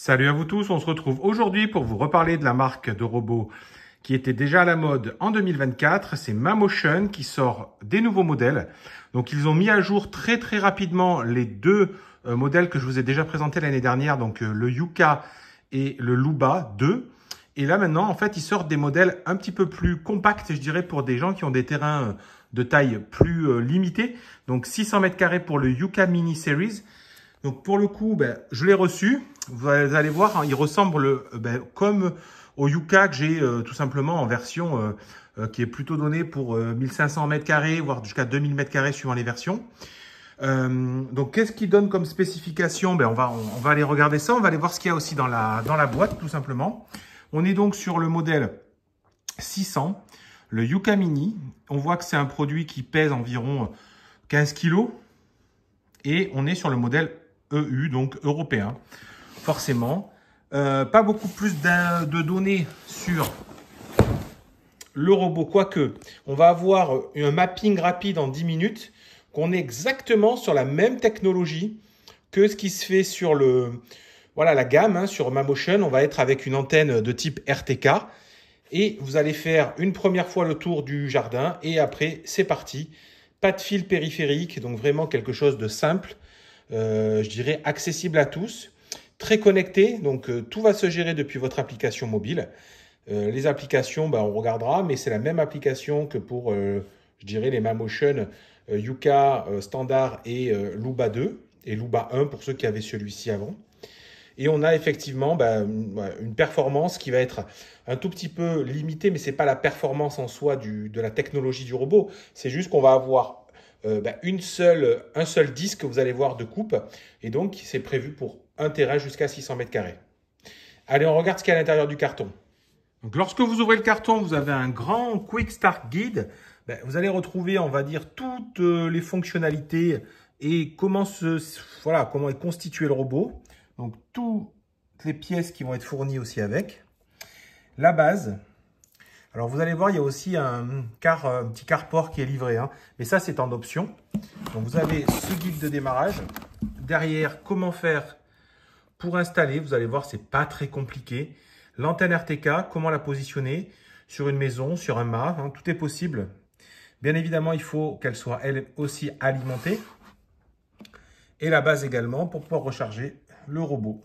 Salut à vous tous, on se retrouve aujourd'hui pour vous reparler de la marque de robots qui était déjà à la mode en 2024. C'est Mamotion qui sort des nouveaux modèles. Donc ils ont mis à jour très rapidement les deux modèles que je vous ai déjà présentés l'année dernière, donc le Yuka et le Luba 2. Et là maintenant, en fait, ils sortent des modèles un petit peu plus compacts, je dirais, pour des gens qui ont des terrains de taille plus limitée. Donc 600 m² pour le Yuka Mini Series. Donc pour le coup, je l'ai reçu. Vous allez voir, hein, il ressemble comme au Yuka que j'ai tout simplement en version qui est plutôt donnée pour 1500 m², voire jusqu'à 2000 m² suivant les versions. Donc qu'est-ce qu'il donne comme spécification? On va aller regarder ça, on va aller voir ce qu'il y a aussi dans la boîte tout simplement. On est donc sur le modèle 600, le Yuka Mini. On voit que c'est un produit qui pèse environ 15 kg. Et on est sur le modèle EU, donc européen, forcément. Pas beaucoup plus de données sur le robot, quoique on va avoir un mapping rapide en 10 minutes, qu'on est exactement sur la même technologie que ce qui se fait sur la gamme, hein, sur Mamotion. On va être avec une antenne de type RTK et vous allez faire une première fois le tour du jardin et après c'est parti. Pas de fil périphérique, donc vraiment quelque chose de simple, je dirais accessible à tous, très connecté, donc tout va se gérer depuis votre application mobile. Les applications, on regardera, mais c'est la même application que pour, je dirais, les Mamotion Yuka standard et Luba 2 et Luba 1 pour ceux qui avaient celui-ci avant. Et on a effectivement une performance qui va être un tout petit peu limitée, mais ce n'est pas la performance en soi de la technologie du robot. C'est juste qu'on va avoir un seul disque que vous allez voir de coupe. Et donc, c'est prévu pour un terrain jusqu'à 600 m². Allez, on regarde ce qu'il y a à l'intérieur du carton. Donc, lorsque vous ouvrez le carton, vous avez un grand Quick Start Guide. Vous allez retrouver, on va dire, toutes les fonctionnalités et comment est constitué le robot. Donc, toutes les pièces qui vont être fournies aussi avec. La base. Alors, vous allez voir, il y a aussi un petit carport qui est livré. Hein. Mais ça, c'est en option. Donc, vous avez ce guide de démarrage. Derrière, comment faire pour installer. Vous allez voir, c'est pas très compliqué. L'antenne RTK, comment la positionner sur une maison, sur un mât. Hein, tout est possible. Bien évidemment, il faut qu'elle soit, elle aussi, alimentée. Et la base également pour pouvoir recharger le robot.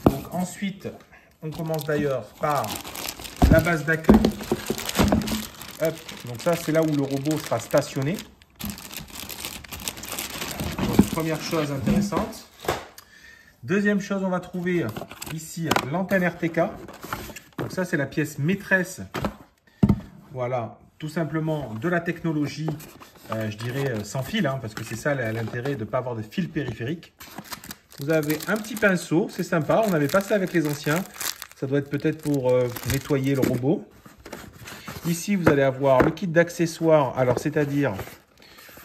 Donc ensuite, on commence d'ailleurs par la base d'accueil. Donc ça, c'est là où le robot sera stationné. Donc, première chose intéressante. Deuxième chose, on va trouver ici l'antenne RTK. Donc ça, c'est la pièce maîtresse. Voilà, tout simplement de la technologie, je dirais sans fil, hein, parce que c'est ça l'intérêt de ne pas avoir de fil périphérique. Vous avez un petit pinceau, c'est sympa, on avait pas ça avec les anciens. Ça doit être peut-être pour nettoyer le robot. Ici, vous allez avoir le kit d'accessoires. Alors, c'est-à-dire,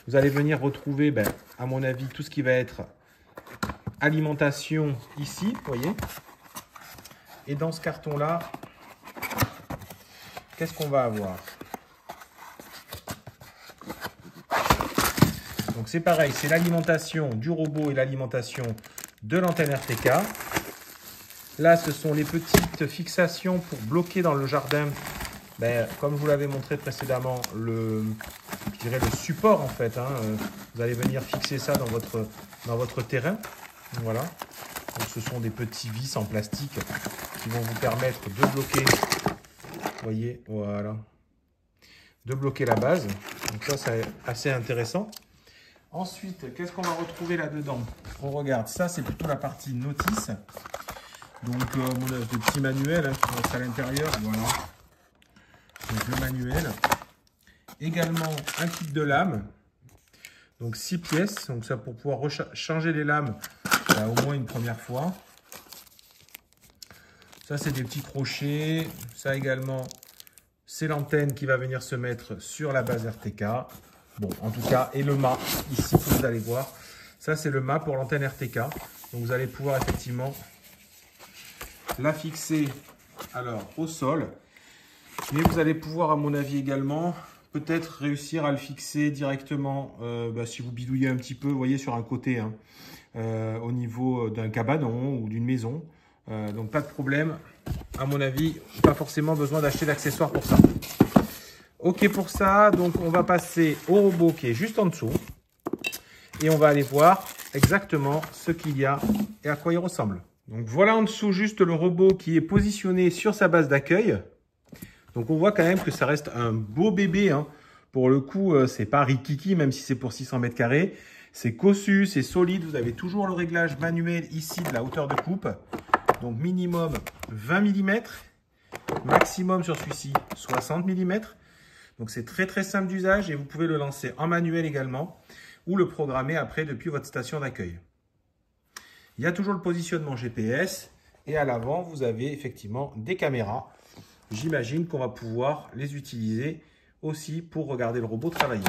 vous allez venir retrouver, à mon avis, tout ce qui va être alimentation ici, vous voyez. Et dans ce carton-là, qu'est-ce qu'on va avoir? Donc, c'est pareil, c'est l'alimentation du robot et l'alimentation de l'antenne RTK. Là, ce sont les petites fixations pour bloquer dans le jardin, comme je vous l'avais montré précédemment, je dirais le support en fait. Hein. Vous allez venir fixer ça dans votre terrain. Voilà. Donc, ce sont des petits vis en plastique qui vont vous permettre de bloquer, vous voyez, voilà, de bloquer la base. Donc ça, c'est assez intéressant. Ensuite, qu'est-ce qu'on va retrouver là-dedans? On regarde, ça c'est plutôt la partie notice. Donc, des petits manuels hein, qui vont être à l'intérieur. Voilà. Donc, le manuel. Également, un kit de lames. Donc, 6 pièces. Donc, ça pour pouvoir changer les lames au moins une première fois. Ça, c'est des petits crochets. Ça également, c'est l'antenne qui va venir se mettre sur la base RTK. Bon, en tout cas, et le mât ici, que vous allez voir. Ça, c'est le mât pour l'antenne RTK. Donc, vous allez pouvoir effectivement la fixer alors au sol, mais vous allez pouvoir à mon avis également peut-être réussir à le fixer directement si vous bidouillez un petit peu, vous voyez sur un côté, hein, au niveau d'un cabanon ou d'une maison. Donc pas de problème. À mon avis, pas forcément besoin d'acheter d'accessoires pour ça. Ok pour ça, donc on va passer au robot qui est juste en dessous. Et on va aller voir exactement ce qu'il y a et à quoi il ressemble. Donc voilà en dessous juste le robot qui est positionné sur sa base d'accueil. Donc on voit quand même que ça reste un beau bébé, hein. Pour le coup, c'est pas rikiki, même si c'est pour 600 mètres carrés. C'est cossu, c'est solide. Vous avez toujours le réglage manuel ici de la hauteur de coupe. Donc minimum 20 mm. Maximum sur celui-ci 60 mm. Donc c'est très très simple d'usage et vous pouvez le lancer en manuel également ou le programmer après depuis votre station d'accueil. Il y a toujours le positionnement GPS et à l'avant, vous avez effectivement des caméras. J'imagine qu'on va pouvoir les utiliser aussi pour regarder le robot travailler.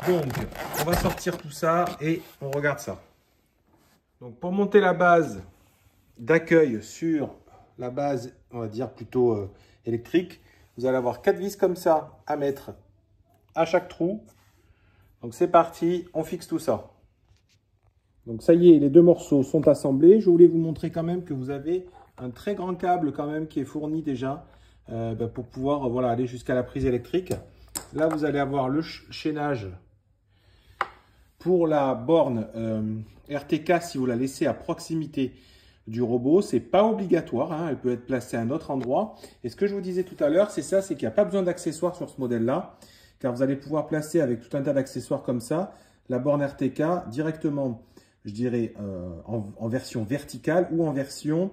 Donc, on va sortir tout ça et on regarde ça. Donc, pour monter la base d'accueil sur la base, on va dire plutôt électrique, vous allez avoir 4 vis comme ça à mettre à chaque trou. Donc, c'est parti, on fixe tout ça. Donc, ça y est, les deux morceaux sont assemblés. Je voulais vous montrer quand même que vous avez un très grand câble quand même qui est fourni déjà pour pouvoir voilà, aller jusqu'à la prise électrique. Là, vous allez avoir le chaînage pour la borne RTK si vous la laissez à proximité du robot. Ce n'est pas obligatoire, hein, elle peut être placée à un autre endroit. Et ce que je vous disais tout à l'heure, c'est ça, c'est qu'il n'y a pas besoin d'accessoires sur ce modèle-là, car vous allez pouvoir placer avec tout un tas d'accessoires comme ça, la borne RTK directement, je dirais, en version verticale ou en version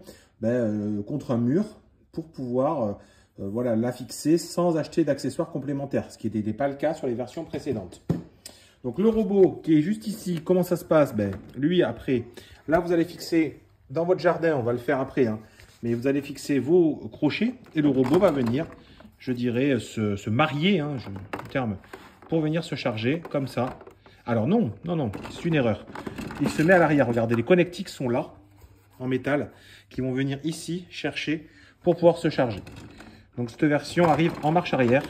contre un mur pour pouvoir voilà, la fixer sans acheter d'accessoires complémentaires, ce qui n'était pas le cas sur les versions précédentes. Donc le robot qui est juste ici, comment ça se passe? Lui après, là vous allez fixer dans votre jardin, on va le faire après, hein, mais vous allez fixer vos crochets et le robot va venir, je dirais, se marier, hein, le terme, pour venir se charger comme ça. Alors non, c'est une erreur. Il se met à l'arrière, regardez, les connectiques sont là, en métal, qui vont venir ici chercher pour pouvoir se charger. Donc cette version arrive en marche arrière.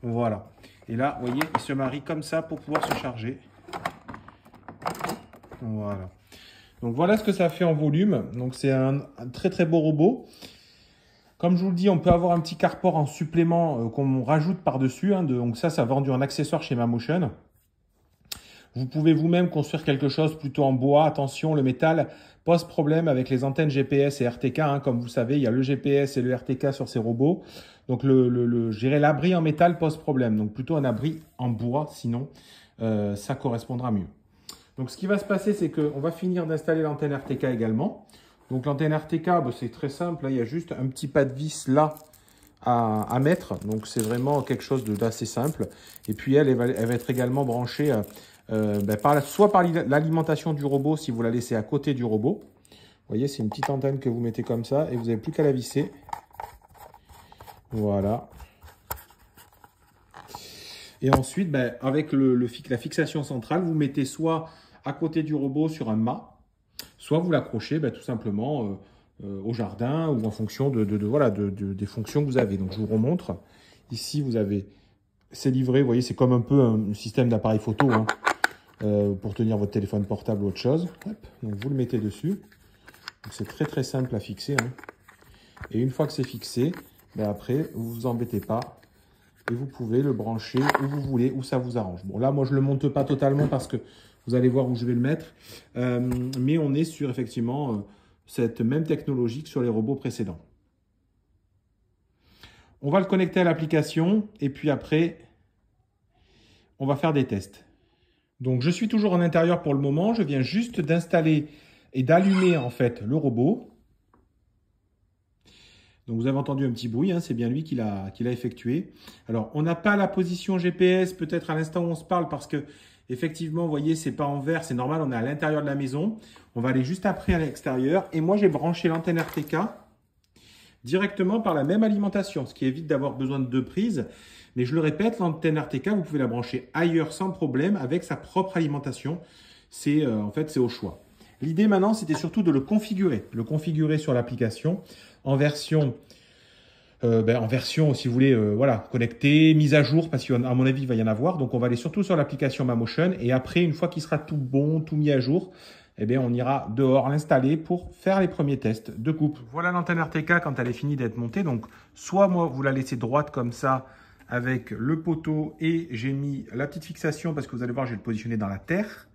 Voilà. Et là, vous voyez, il se marie comme ça pour pouvoir se charger. Voilà. Donc voilà ce que ça fait en volume. Donc c'est un très très beau robot. Comme je vous le dis, on peut avoir un petit carport en supplément qu'on rajoute par-dessus. Hein, donc ça vendu en accessoire chez Mamotion. Vous pouvez vous-même construire quelque chose plutôt en bois. Attention, le métal pose problème avec les antennes GPS et RTK. Hein. Comme vous savez, il y a le GPS et le RTK sur ces robots. Donc, je dirais l'abri en métal pose problème. Donc, plutôt un abri en bois, sinon, ça correspondra mieux. Donc, ce qui va se passer, c'est qu'on va finir d'installer l'antenne RTK également. Donc, l'antenne RTK, c'est très simple. Là, il y a juste un petit pas de vis là à mettre. Donc, c'est vraiment quelque chose d'assez simple. Et puis, elle va être également branchée soit par l'alimentation du robot, si vous la laissez à côté du robot. Vous voyez, c'est une petite antenne que vous mettez comme ça et vous n'avez plus qu'à la visser. Voilà. Et ensuite, avec la fixation centrale, vous mettez soit à côté du robot sur un mât, soit vous l'accrochez tout simplement au jardin ou en fonction des fonctions que vous avez. Donc, je vous remontre. Ici, vous avez, c'est livré, vous voyez, c'est comme un peu un système d'appareil photo, hein, pour tenir votre téléphone portable ou autre chose. Hop, donc, vous le mettez dessus. C'est très très simple à fixer. Hein. Et une fois que c'est fixé, après, vous vous embêtez pas et vous pouvez le brancher où vous voulez, où ça vous arrange. Bon, là, moi, je ne le monte pas totalement parce que vous allez voir où je vais le mettre. Mais on est sur, effectivement, cette même technologie que sur les robots précédents. On va le connecter à l'application et puis après, on va faire des tests. Donc, je suis toujours en intérieur pour le moment. Je viens juste d'installer et d'allumer, en fait, le robot. Donc, vous avez entendu un petit bruit, hein, c'est bien lui qui l'a effectué. Alors, on n'a pas la position GPS peut-être à l'instant où on se parle parce que, effectivement, vous voyez, c'est pas en vert, c'est normal, on est à l'intérieur de la maison. On va aller juste après à l'extérieur. Et moi, j'ai branché l'antenne RTK directement par la même alimentation, ce qui évite d'avoir besoin de deux prises. Mais je le répète, l'antenne RTK, vous pouvez la brancher ailleurs sans problème avec sa propre alimentation. En fait, c'est au choix. L'idée maintenant, c'était surtout de le configurer sur l'application en version en version, si vous voulez, voilà, connectée, mise à jour, parce qu'à mon avis, il va y en avoir. Donc, on va aller surtout sur l'application MaMotion. Et après, une fois qu'il sera tout bon, tout mis à jour, eh bien, on ira dehors l'installer pour faire les premiers tests de coupe. Voilà l'antenne RTK quand elle est finie d'être montée. Donc, soit moi, vous la laissez droite comme ça, avec le poteau, et j'ai mis la petite fixation, parce que vous allez voir, je vais le positionner dans la terre.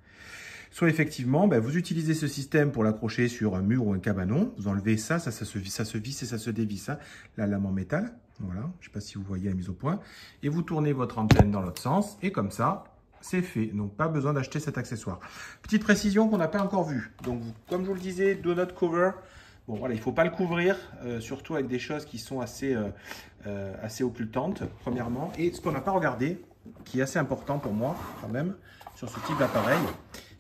Soit effectivement, vous utilisez ce système pour l'accrocher sur un mur ou un cabanon. Vous enlevez ça, ça se visse et ça se dévisse. Hein. La lame en métal, voilà, je ne sais pas si vous voyez la mise au point. Et vous tournez votre antenne dans l'autre sens et comme ça, c'est fait. Donc, pas besoin d'acheter cet accessoire. Petite précision qu'on n'a pas encore vue. Donc, comme je vous le disais, do not cover. Bon, voilà, il ne faut pas le couvrir, surtout avec des choses qui sont assez occultantes, premièrement. Et ce qu'on n'a pas regardé, qui est assez important pour moi, quand même, sur ce type d'appareil,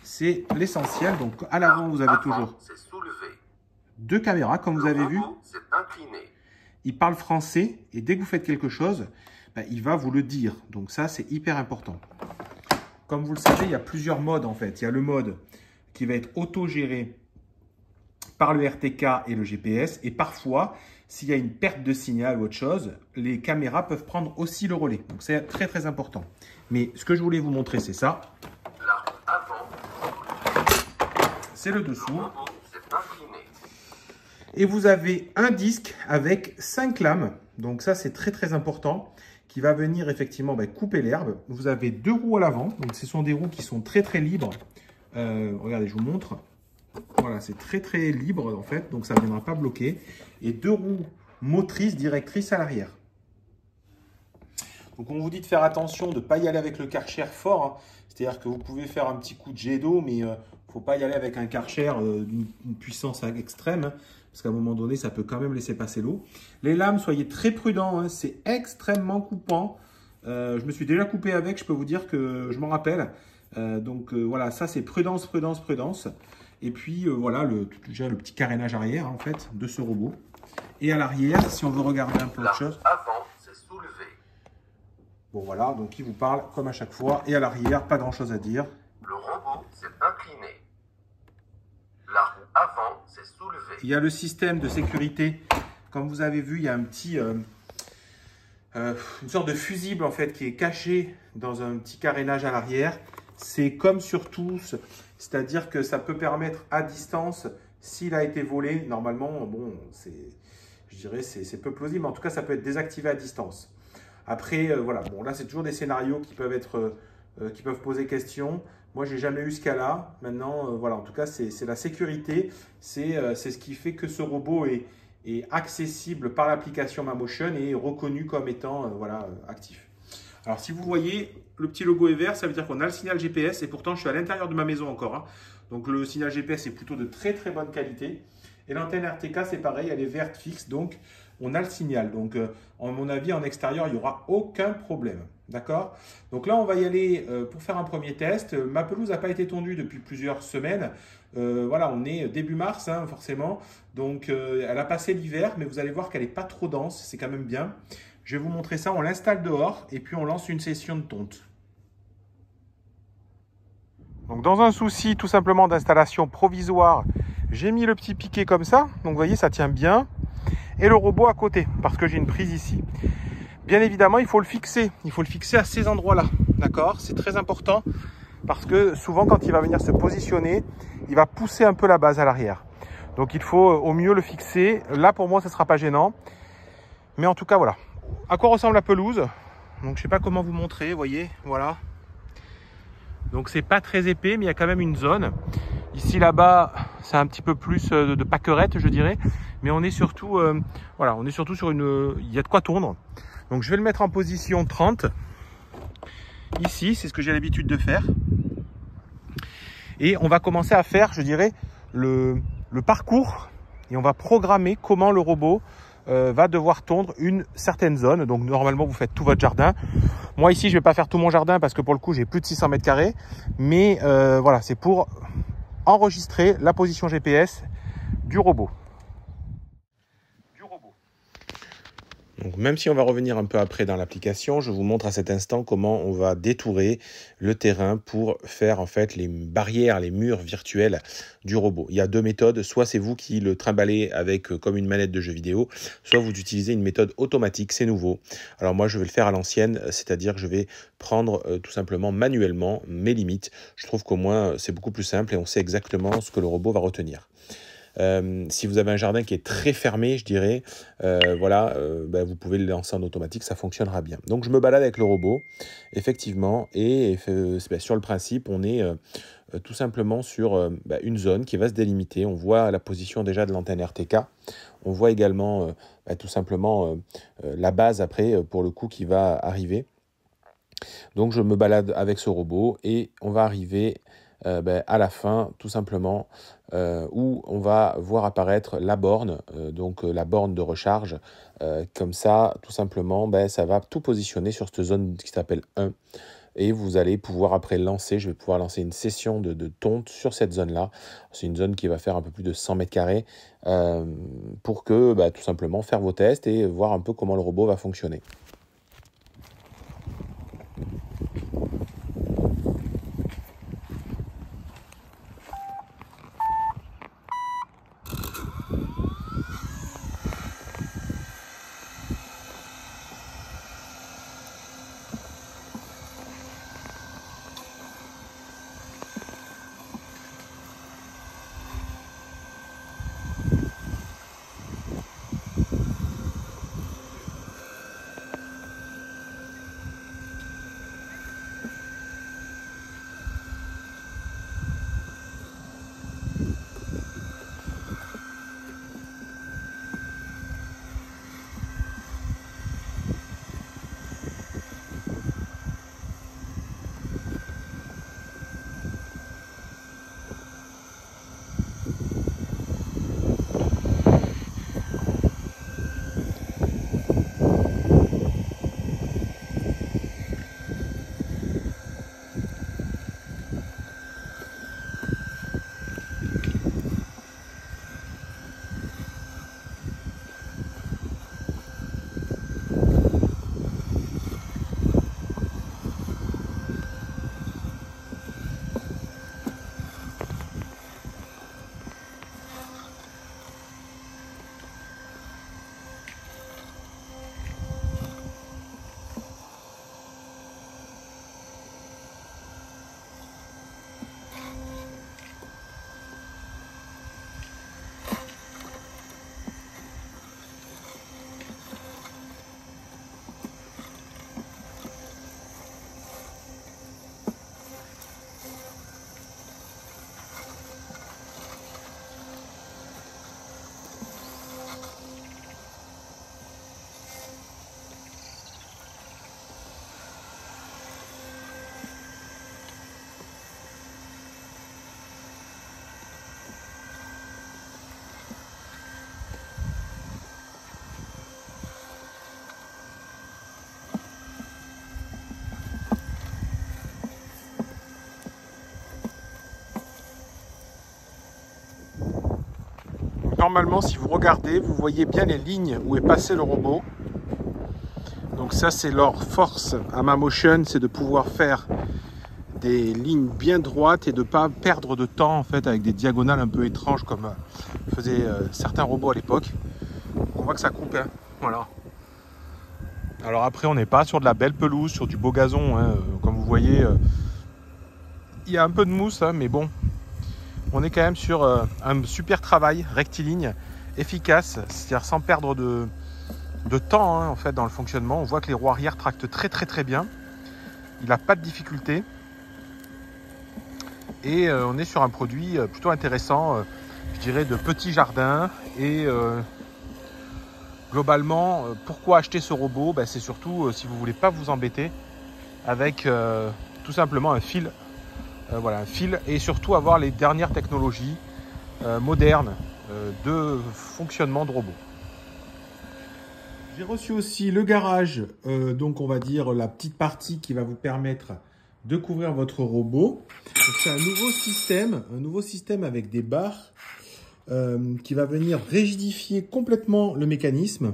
c'est l'essentiel. Donc, à l'avant, vous avez toujours deux caméras, comme vous avez vu. Il parle français et dès que vous faites quelque chose, il va vous le dire. Donc, ça, c'est hyper important. Comme vous le savez, il y a plusieurs modes, en fait. Il y a le mode qui va être autogéré par le RTK et le GPS. Et parfois, s'il y a une perte de signal ou autre chose, les caméras peuvent prendre aussi le relais. Donc, c'est très, très important. Mais ce que je voulais vous montrer, c'est ça. C'est le dessous. Et vous avez un disque avec 5 lames. Donc ça, c'est très très important. Qui va venir effectivement couper l'herbe. Vous avez 2 roues à l'avant. Donc ce sont des roues qui sont très très libres. Regardez, je vous montre. Voilà, c'est très très libre en fait. Donc ça ne viendra pas bloquer. Et 2 roues motrices directrices à l'arrière. Donc on vous dit de faire attention de ne pas y aller avec le Karcher fort. Hein. C'est-à-dire que vous pouvez faire un petit coup de jet d'eau, mais il ne faut pas y aller avec un Karcher d'une puissance extrême, hein, parce qu'à un moment donné, ça peut quand même laisser passer l'eau. Les lames, soyez très prudents, hein, c'est extrêmement coupant. Je me suis déjà coupé avec, je peux vous dire que je m'en rappelle. Voilà, ça c'est prudence, prudence, prudence. Et puis voilà, déjà le petit carénage arrière en fait de ce robot. Et à l'arrière, si on veut regarder un peu autre chose. Bon voilà, donc il vous parle comme à chaque fois. Et à l'arrière, pas grand chose à dire. Le robot s'est incliné. La roue avant s'est soulevée. Il y a le système de sécurité. Comme vous avez vu, il y a un petit, une sorte de fusible en fait qui est caché dans un petit carénage à l'arrière. C'est comme sur tous, c'est-à-dire que ça peut permettre à distance, s'il a été volé, normalement, bon, je dirais c'est peu plausible, mais en tout cas, ça peut être désactivé à distance. Après, voilà, bon, là, c'est toujours des scénarios qui peuvent être, qui peuvent poser question. Moi, j'ai jamais eu ce cas-là. Maintenant, voilà, en tout cas, c'est la sécurité. C'est ce qui fait que ce robot est accessible par l'application MaMotion et reconnu comme étant, voilà, actif. Alors, si vous voyez, le petit logo est vert, ça veut dire qu'on a le signal GPS et pourtant, je suis à l'intérieur de ma maison encore. Hein. Donc, le signal GPS est plutôt de très, très bonne qualité. Et l'antenne RTK, c'est pareil, elle est verte fixe, donc on a le signal. Donc, à mon avis, en extérieur, il n'y aura aucun problème. D'accord? Donc là, on va y aller pour faire un premier test. Ma pelouse n'a pas été tondue depuis plusieurs semaines. Voilà, on est début mars, hein, forcément. Donc, elle a passé l'hiver, mais vous allez voir qu'elle n'est pas trop dense. C'est quand même bien. Je vais vous montrer ça. On l'installe dehors et puis on lance une session de tonte. Donc, dans un souci tout simplement d'installation provisoire, j'ai mis le petit piquet comme ça. Donc, vous voyez, ça tient bien. Et le robot à côté, parce que j'ai une prise ici. Bien évidemment, il faut le fixer. Il faut le fixer à ces endroits-là. D'accord? C'est très important parce que souvent, quand il va venir se positionner, il va pousser un peu la base à l'arrière. Donc, il faut au mieux le fixer. Là, pour moi, ce ne sera pas gênant. Mais en tout cas, voilà. À quoi ressemble la pelouse? Donc, je ne sais pas comment vous montrer. Vous voyez, voilà. Donc, c'est pas très épais, mais il y a quand même une zone. Ici, là-bas, c'est un petit peu plus de pâquerette, je dirais. Mais on est surtout, voilà, on est surtout sur une... Il y a de quoi tondre. Donc, je vais le mettre en position 30. Ici, c'est ce que j'ai l'habitude de faire. Et on va commencer à faire, je dirais, le parcours. Et on va programmer comment le robot va devoir tondre une certaine zone. Donc, normalement, vous faites tout votre jardin. Moi, ici, je ne vais pas faire tout mon jardin parce que pour le coup, j'ai plus de 600 mètres carrés. Mais voilà, c'est pour enregistrer la position GPS du robot. Donc, même si on va revenir un peu après dans l'application, je vous montre à cet instant comment on va détourer le terrain pour faire en fait les barrières, les murs virtuels du robot. Il y a deux méthodes, soit c'est vous qui le trimballez avec comme une manette de jeu vidéo, soit vous utilisez une méthode automatique, c'est nouveau. Alors moi je vais le faire à l'ancienne, c'est-à-dire que je vais prendre tout simplement manuellement mes limites. Je trouve qu'au moins c'est beaucoup plus simple et on sait exactement ce que le robot va retenir. Si vous avez un jardin qui est très fermé, je dirais, vous pouvez le lancer en automatique, ça fonctionnera bien. Donc je me balade avec le robot, effectivement, et sur le principe, on est tout simplement sur une zone qui va se délimiter. On voit la position déjà de l'antenne RTK, on voit également tout simplement la base après, pour le coup, qui va arriver. Donc je me balade avec ce robot et on va arriver à la fin, tout simplement, où on va voir apparaître la borne, la borne de recharge. Comme ça, tout simplement, ça va tout positionner sur cette zone qui s'appelle 1. Et vous allez pouvoir après lancer, je vais pouvoir lancer une session de tonte sur cette zone-là. C'est une zone qui va faire un peu plus de 100 mètres carrés pour que, tout simplement, faire vos tests et voir un peu comment le robot va fonctionner. Normalement, si vous regardez, vous voyez bien les lignes où est passé le robot. Donc ça, c'est leur force à Mammotion, c'est de pouvoir faire des lignes bien droites et de ne pas perdre de temps en fait avec des diagonales un peu étranges comme faisaient certains robots à l'époque. On voit que ça coupe, hein. Voilà. Alors après, on n'est pas sur de la belle pelouse, sur du beau gazon, hein. Comme vous voyez, il y a un peu de mousse, hein, mais bon. On est quand même sur un super travail rectiligne, efficace, c'est-à-dire sans perdre de temps hein, en fait, dans le fonctionnement. On voit que les roues arrière tractent très bien. Il n'a pas de difficulté. Et on est sur un produit plutôt intéressant, je dirais de petit jardin. Et globalement, pourquoi acheter ce robot? C'est surtout si vous ne voulez pas vous embêter avec tout simplement un fil. Voilà, un fil et surtout avoir les dernières technologies modernes de fonctionnement de robots. J'ai reçu aussi le garage, donc on va dire la petite partie qui va vous permettre de couvrir votre robot. C'est un nouveau système avec des barres qui va venir rigidifier complètement le mécanisme.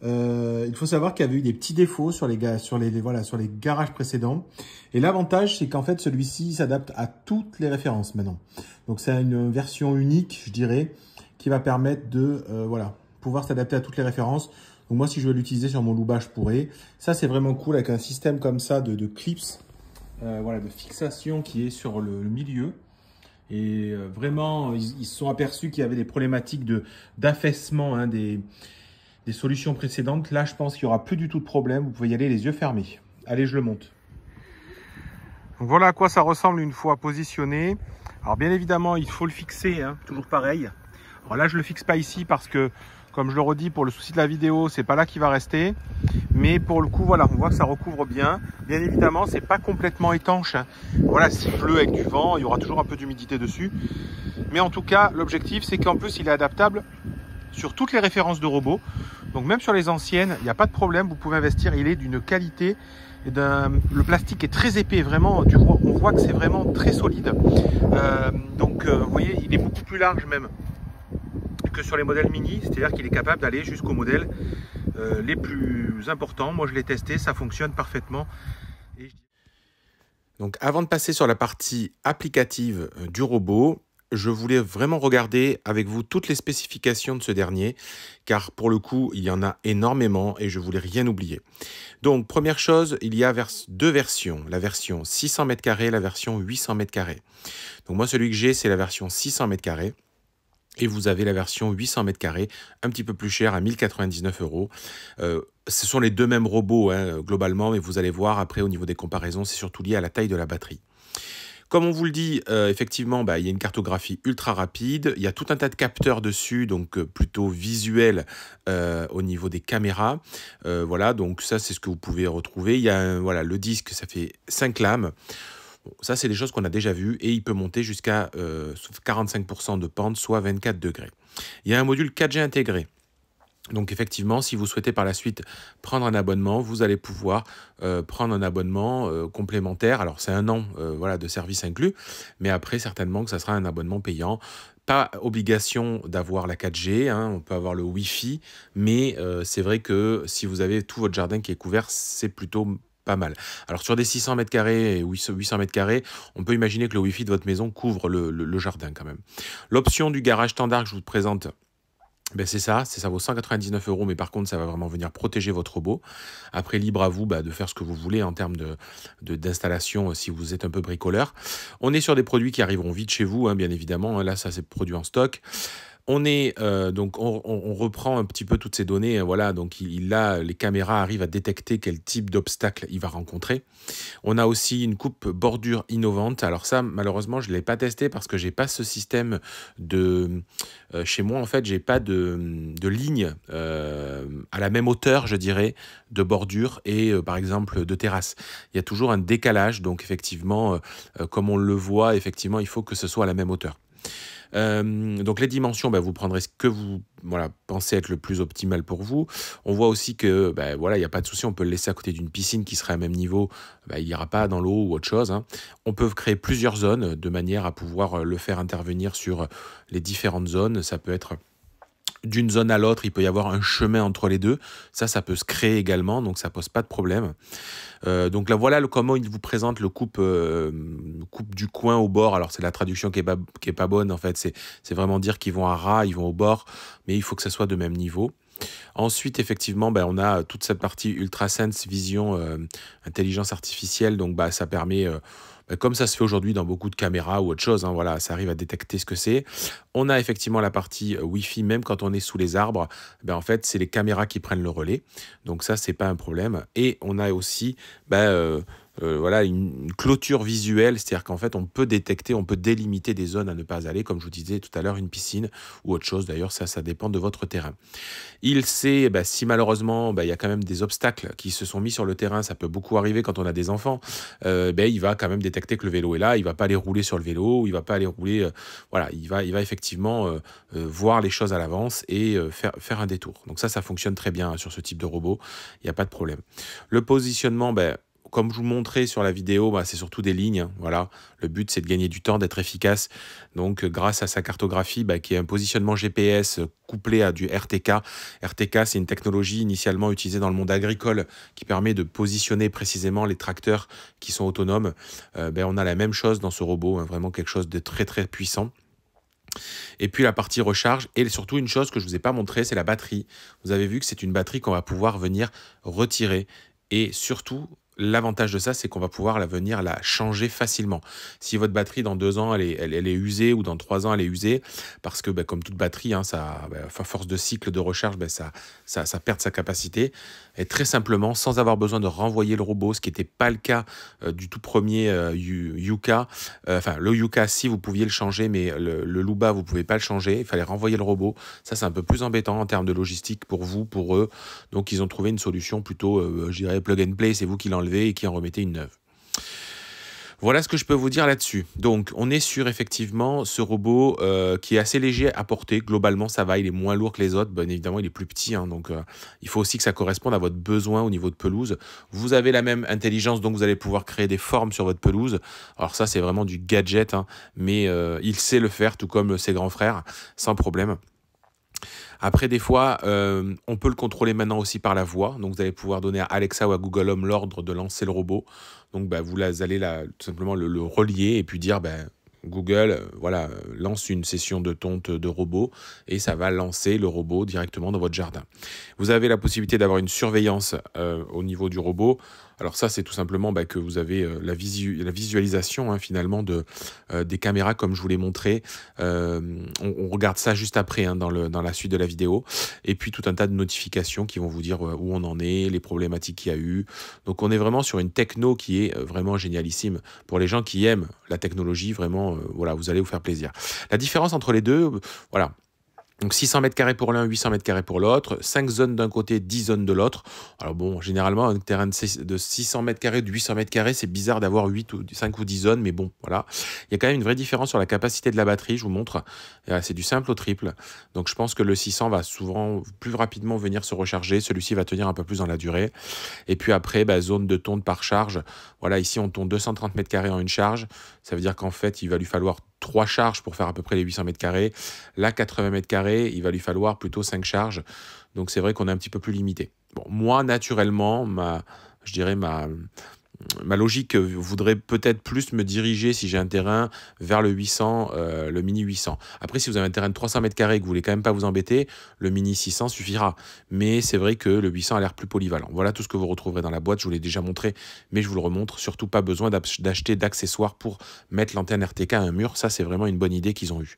Il faut savoir qu'il y avait eu des petits défauts sur les garages précédents. Et l'avantage, c'est qu'en fait, celui-ci s'adapte à toutes les références maintenant. Donc, c'est une version unique, je dirais, qui va permettre de pouvoir s'adapter à toutes les références. Donc, moi, si je veux l'utiliser sur mon Luba, je pourrais. Ça, c'est vraiment cool avec un système comme ça de clips, de fixation qui est sur le milieu. Et vraiment, ils se sont aperçus qu'il y avait des problématiques d'affaissement des solutions précédentes. Là, je pense qu'il n'y aura plus du tout de problème. Vous pouvez y aller les yeux fermés. Allez, je le monte. Donc voilà à quoi ça ressemble une fois positionné. Alors bien évidemment, il faut le fixer, hein, toujours pareil. Alors là, je ne le fixe pas ici parce que, comme je le redis, pour le souci de la vidéo, c'est pas là qu'il va rester. Mais pour le coup, voilà, on voit que ça recouvre bien. Bien évidemment, c'est pas complètement étanche, hein. Voilà, s'il pleut avec du vent, il y aura toujours un peu d'humidité dessus. Mais en tout cas, l'objectif, c'est qu'en plus, il est adaptable sur toutes les références de robots. Donc même sur les anciennes, il n'y a pas de problème, vous pouvez investir. Il est d'une qualité, le plastique est très épais, vraiment. On voit que c'est vraiment très solide. Vous voyez, il est beaucoup plus large même que sur les modèles mini, c'est-à-dire qu'il est capable d'aller jusqu'aux modèles les plus importants. Moi, je l'ai testé, ça fonctionne parfaitement. Donc, avant de passer sur la partie applicative du robot, je voulais vraiment regarder avec vous toutes les spécifications de ce dernier, car pour le coup, il y en a énormément et je voulais rien oublier. Donc, première chose, il y a deux versions, la version 600 m², la version 800 m². Donc, moi, celui que j'ai, c'est la version 600 m². Et vous avez la version 800 m², un petit peu plus chère, à 1099 €. Ce sont les deux mêmes robots, hein, globalement, mais vous allez voir après au niveau des comparaisons, c'est surtout lié à la taille de la batterie. Comme on vous le dit, effectivement, il y a une cartographie ultra rapide. Il y a tout un tas de capteurs dessus, donc plutôt visuel au niveau des caméras. Voilà, donc ça, c'est ce que vous pouvez retrouver. Il y a le disque, ça fait 5 lames. Bon, ça, c'est des choses qu'on a déjà vues et il peut monter jusqu'à 45% de pente, soit 24 degrés. Il y a un module 4G intégré. Donc effectivement, si vous souhaitez par la suite prendre un abonnement, vous allez pouvoir prendre un abonnement complémentaire. Alors c'est un an de service inclus, mais après certainement que ça sera un abonnement payant. Pas obligation d'avoir la 4G, hein, on peut avoir le Wi-Fi, mais c'est vrai que si vous avez tout votre jardin qui est couvert, c'est plutôt pas mal. Alors sur des 600 m² et 800 m², on peut imaginer que le Wi-Fi de votre maison couvre le jardin quand même. L'option du garage standard que je vous présente, c'est ça vaut 199 €, mais par contre, ça va vraiment venir protéger votre robot. Après, libre à vous de faire ce que vous voulez en termes d'installation si vous êtes un peu bricoleur. On est sur des produits qui arriveront vite chez vous, hein, bien évidemment. Là, ça, c'est produit en stock. On est on reprend un petit peu toutes ces données. Voilà, donc là, les caméras arrivent à détecter quel type d'obstacle il va rencontrer. On a aussi une coupe bordure innovante. Alors ça, malheureusement, je ne l'ai pas testé parce que j'ai pas ce système chez moi, en fait, j'ai pas de ligne à la même hauteur, je dirais, de bordure et par exemple de terrasse. Il y a toujours un décalage, donc effectivement, comme on le voit, effectivement, il faut que ce soit à la même hauteur. Donc les dimensions, vous prendrez ce que vous pensez être le plus optimal pour vous. On voit aussi que il n'y a pas de souci, on peut le laisser à côté d'une piscine qui serait à même niveau, il n'ira pas dans l'eau ou autre chose, hein. On peut créer plusieurs zones de manière à pouvoir le faire intervenir sur les différentes zones. Ça peut être d'une zone à l'autre, il peut y avoir un chemin entre les deux. Ça peut se créer également, donc ça pose pas de problème. Donc là, voilà comment il vous présente le coupe du coin au bord. Alors c'est la traduction qui est pas bonne, en fait. C'est vraiment dire qu'ils vont à ras, ils vont au bord, mais il faut que ça soit de même niveau. Ensuite, effectivement, on a toute cette partie UltraSense Vision, intelligence artificielle. Donc ça permet, comme ça se fait aujourd'hui dans beaucoup de caméras ou autre chose, hein, voilà, ça arrive à détecter ce que c'est. On a effectivement la partie Wi-Fi, même quand on est sous les arbres, en fait, c'est les caméras qui prennent le relais. Donc ça, c'est pas un problème. Et on a aussi une clôture visuelle, c'est-à-dire qu'en fait, on peut détecter, on peut délimiter des zones à ne pas aller, comme je vous disais tout à l'heure, une piscine ou autre chose. D'ailleurs, ça dépend de votre terrain. Il sait, si malheureusement, il y a quand même des obstacles qui se sont mis sur le terrain, ça peut beaucoup arriver quand on a des enfants, il va quand même détecter que le vélo est là, il va pas aller rouler sur le vélo, il va pas aller rouler, il va effectivement voir les choses à l'avance et faire un détour. Donc ça fonctionne très bien sur ce type de robot, il n'y a pas de problème. Le positionnement, comme je vous montrais sur la vidéo, bah, c'est surtout des lignes. Hein, voilà. Le but, c'est de gagner du temps, d'être efficace. Donc, grâce à sa cartographie, bah, qui est un positionnement GPS couplé à du RTK. RTK, c'est une technologie initialement utilisée dans le monde agricole qui permet de positionner précisément les tracteurs qui sont autonomes. Ben, on a la même chose dans ce robot, hein, vraiment quelque chose de très très puissant. Et puis la partie recharge, et surtout une chose que je ne vous ai pas montré, c'est la batterie. Vous avez vu que c'est une batterie qu'on va pouvoir venir retirer. Et surtout, l'avantage de ça, c'est qu'on va pouvoir venir la changer facilement. Si votre batterie, dans 2 ans, elle est usée, ou dans 3 ans, elle est usée, parce que comme toute batterie, hein, à force de cycle de recharge, ça perd sa capacité. Et très simplement, sans avoir besoin de renvoyer le robot, ce qui n'était pas le cas du tout premier Yuka. Enfin, le Yuka, si vous pouviez le changer, mais le Luba, vous ne pouvez pas le changer. Il fallait renvoyer le robot. Ça, c'est un peu plus embêtant en termes de logistique pour vous, pour eux. Donc, ils ont trouvé une solution plutôt, je dirais, plug and play. C'est vous qui l'enlevez et qui en remettez une neuve. Voilà ce que je peux vous dire là-dessus. Donc, on est sur effectivement ce robot qui est assez léger à porter. Globalement, ça va, il est moins lourd que les autres. Bien évidemment, il est plus petit. Hein, donc, il faut aussi que ça corresponde à votre besoin au niveau de pelouse. Vous avez la même intelligence, donc vous allez pouvoir créer des formes sur votre pelouse. Alors ça, c'est vraiment du gadget, hein, mais il sait le faire, tout comme ses grands frères, sans problème. Après, des fois, on peut le contrôler maintenant aussi par la voix. Donc, vous allez pouvoir donner à Alexa ou à Google Home l'ordre de lancer le robot. Donc, vous allez tout simplement le relier et puis dire Google, voilà, lance une session de tonte de robot et ça va lancer le robot directement dans votre jardin. Vous avez la possibilité d'avoir une surveillance au niveau du robot. Alors ça, c'est tout simplement que vous avez la visualisation hein, finalement des caméras comme je vous l'ai montré. On regarde ça juste après hein, dans la suite de la vidéo. Et puis tout un tas de notifications qui vont vous dire où on en est, les problématiques qu'il y a eu. Donc on est vraiment sur une techno qui est vraiment génialissime. Pour les gens qui aiment la technologie, vraiment, voilà, vous allez vous faire plaisir. La différence entre les deux, voilà. Donc 600 mètres carrés pour l'un, 800 mètres carrés pour l'autre, 5 zones d'un côté, 10 zones de l'autre. Alors bon, généralement, un terrain de 600 mètres carrés, de 800 mètres carrés, c'est bizarre d'avoir 5 ou 10 zones, mais bon, voilà. Il y a quand même une vraie différence sur la capacité de la batterie, je vous montre. C'est du simple au triple. Donc je pense que le 600 va souvent plus rapidement venir se recharger. Celui-ci va tenir un peu plus dans la durée. Et puis après, zone de tonte par charge. Voilà, ici, on tonde 230 mètres carrés en une charge. Ça veut dire qu'en fait, il va lui falloir 3 charges pour faire à peu près les 800 mètres carrés. Là, 80 mètres carrés, il va lui falloir plutôt 5 charges. Donc, c'est vrai qu'on est un petit peu plus limité. Bon, moi, naturellement, je dirais ma logique voudrait peut-être plus me diriger, si j'ai un terrain, vers le 800, le mini 800. Après, si vous avez un terrain de 300 mètres carrés et que vous voulez quand même pas vous embêter, le mini 600 suffira. Mais c'est vrai que le 800 a l'air plus polyvalent. Voilà tout ce que vous retrouverez dans la boîte. Je vous l'ai déjà montré, mais je vous le remontre. Surtout pas besoin d'acheter d'accessoires pour mettre l'antenne RTK à un mur. Ça, c'est vraiment une bonne idée qu'ils ont eue.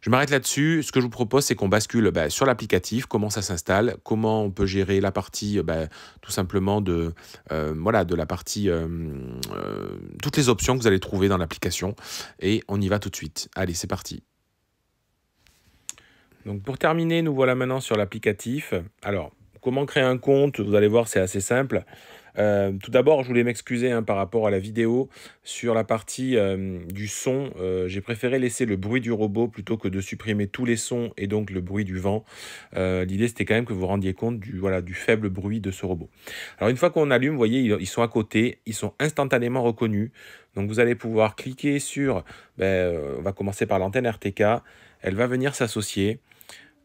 Je m'arrête là-dessus. Ce que je vous propose, c'est qu'on bascule sur l'applicatif, comment ça s'installe, comment on peut gérer la partie, tout simplement de la partie, toutes les options que vous allez trouver dans l'application. Et on y va tout de suite. Allez, c'est parti. Donc pour terminer, nous voilà maintenant sur l'applicatif. Alors, comment créer un compte? Vous allez voir, c'est assez simple. Tout d'abord, je voulais m'excuser par rapport à la vidéo sur la partie du son. J'ai préféré laisser le bruit du robot plutôt que de supprimer tous les sons et donc le bruit du vent. L'idée, c'était quand même que vous vous rendiez compte du faible bruit de ce robot. Alors, une fois qu'on allume, vous voyez, ils sont à côté, ils sont instantanément reconnus. Donc, vous allez pouvoir cliquer sur, on va commencer par l'antenne RTK, elle va venir s'associer.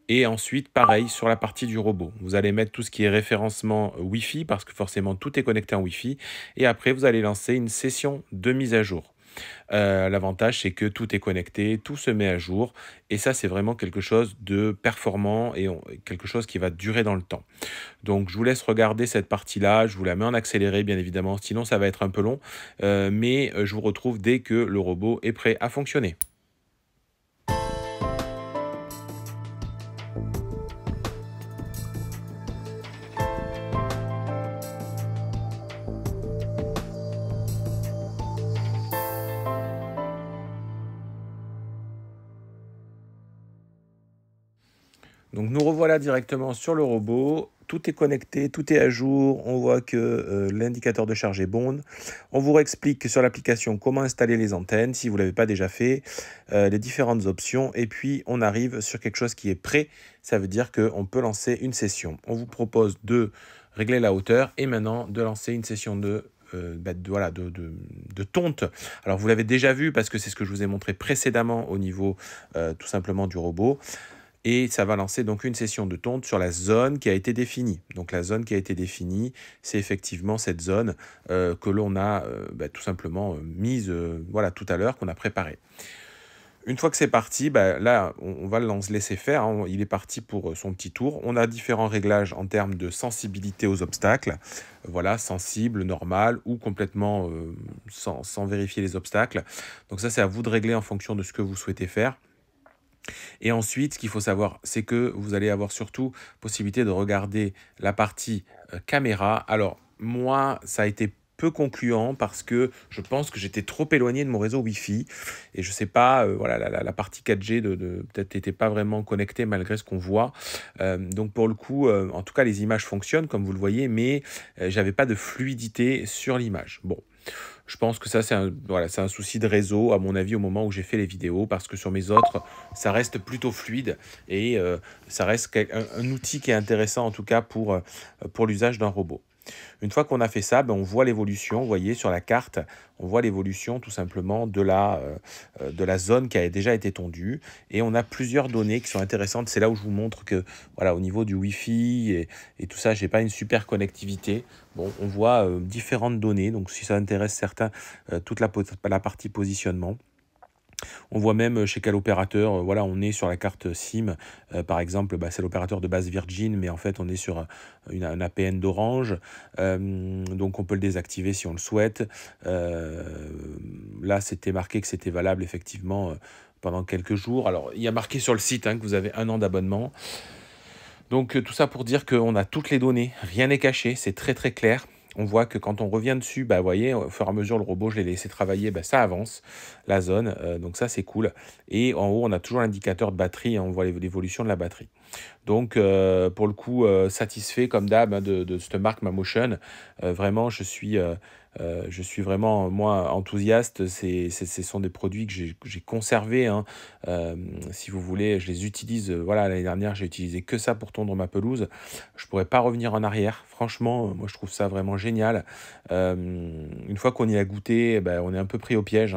Et ensuite, pareil, sur la partie du robot. Vous allez mettre tout ce qui est référencement Wi-Fi, parce que forcément, tout est connecté en Wi-Fi. Et après, vous allez lancer une session de mise à jour. L'avantage, c'est que tout est connecté, tout se met à jour. Et ça, c'est vraiment quelque chose de performant et quelque chose qui va durer dans le temps. Donc, je vous laisse regarder cette partie-là. Je vous la mets en accéléré, bien évidemment. Sinon, ça va être un peu long. Mais je vous retrouve dès que le robot est prêt à fonctionner. Donc nous revoilà directement sur le robot, tout est connecté, tout est à jour, on voit que l'indicateur de charge est bon. On vous réexplique sur l'application comment installer les antennes, si vous ne l'avez pas déjà fait, les différentes options, et puis on arrive sur quelque chose qui est prêt, ça veut dire qu'on peut lancer une session. On vous propose de régler la hauteur et maintenant de lancer une session de voilà, de tonte. Alors vous l'avez déjà vu parce que c'est ce que je vous ai montré précédemment au niveau tout simplement du robot. Et ça va lancer donc une session de tonte sur la zone qui a été définie. Donc la zone qui a été définie, c'est effectivement cette zone que l'on a tout simplement mise voilà, tout à l'heure, qu'on a préparée. Une fois que c'est parti, là, on va le laisser faire. Hein. Il est parti pour son petit tour. On a différents réglages en termes de sensibilité aux obstacles. Voilà, sensible, normal ou complètement sans vérifier les obstacles. Donc ça, c'est à vous de régler en fonction de ce que vous souhaitez faire. Et ensuite, ce qu'il faut savoir, c'est que vous allez avoir surtout possibilité de regarder la partie caméra. Alors, moi, ça a été peu concluant parce que je pense que j'étais trop éloigné de mon réseau Wi-Fi et je sais pas, voilà, la partie 4G peut-être n'était pas vraiment connectée malgré ce qu'on voit. Donc pour le coup, en tout cas, les images fonctionnent comme vous le voyez, mais j'avais pas de fluidité sur l'image. Bon. Je pense que ça, c'est un souci de réseau, à mon avis, au moment où j'ai fait les vidéos, parce que sur mes autres, ça reste plutôt fluide et ça reste un outil qui est intéressant, en tout cas, pour l'usage d'un robot. Une fois qu'on a fait ça, on voit l'évolution, vous voyez, sur la carte, on voit l'évolution tout simplement de la zone qui a déjà été tondue. Et on a plusieurs données qui sont intéressantes. C'est là où je vous montre que, voilà, au niveau du Wi-Fi et tout ça, je n'ai pas une super connectivité. Bon, on voit différentes données. Donc, si ça intéresse certains, toute la partie positionnement. On voit même chez quel opérateur, voilà, on est sur la carte SIM, par exemple, c'est l'opérateur de base Virgin, mais en fait on est sur un APN d'Orange, donc on peut le désactiver si on le souhaite. Là c'était marqué que c'était valable effectivement pendant quelques jours. Alors il y a marqué sur le site que vous avez 1 an d'abonnement. Donc tout ça pour dire qu'on a toutes les données, rien n'est caché, c'est très très clair. On voit que quand on revient dessus, vous voyez, au fur et à mesure, le robot, je l'ai laissé travailler, ça avance, la zone. Donc ça, c'est cool. Et en haut, on a toujours l'indicateur de batterie. On voit l'évolution de la batterie. Donc, pour le coup, satisfait, comme d'hab, de cette marque MaMotion. Vraiment, je suis vraiment, moi, enthousiaste. Ce sont des produits que j'ai conservés. Si vous voulez, je les utilise. Voilà, l'année dernière, j'ai utilisé que ça pour tondre ma pelouse. Je pourrais pas revenir en arrière. Franchement, moi, je trouve ça vraiment génial. Une fois qu'on y a goûté, on est un peu pris au piège.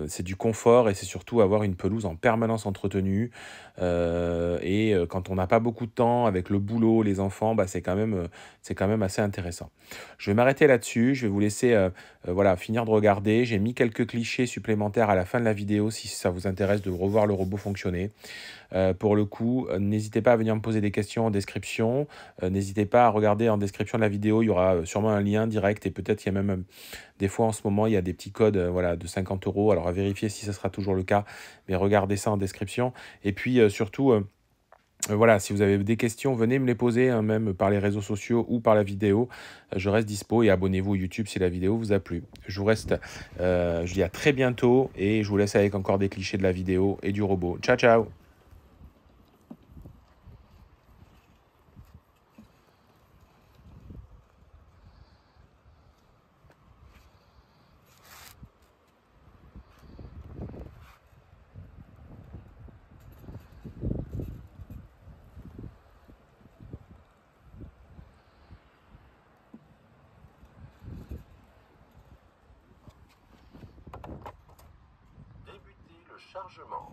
C'est du confort et c'est surtout avoir une pelouse en permanence entretenue. Et quand on n'a pas beaucoup de temps avec le boulot, les enfants, c'est quand même assez intéressant. Je vais m'arrêter là-dessus. Je vais vous laisser voilà, finir de regarder. J'ai mis quelques clichés supplémentaires à la fin de la vidéo si ça vous intéresse de revoir le robot fonctionner. Pour le coup, n'hésitez pas à venir me poser des questions en description. N'hésitez pas à regarder en description de la vidéo. Il y aura sûrement un lien direct et peut-être il y a même des fois en ce moment, il y a des petits codes voilà, de 50 €. Alors à vérifier si ce sera toujours le cas, mais regardez ça en description. Et puis surtout, voilà, si vous avez des questions, venez me les poser, même par les réseaux sociaux ou par la vidéo. Je reste dispo et abonnez-vous au YouTube si la vidéo vous a plu. Je vous dis à très bientôt et je vous laisse avec encore des clichés de la vidéo et du robot. Ciao, ciao! Débutez le chargement.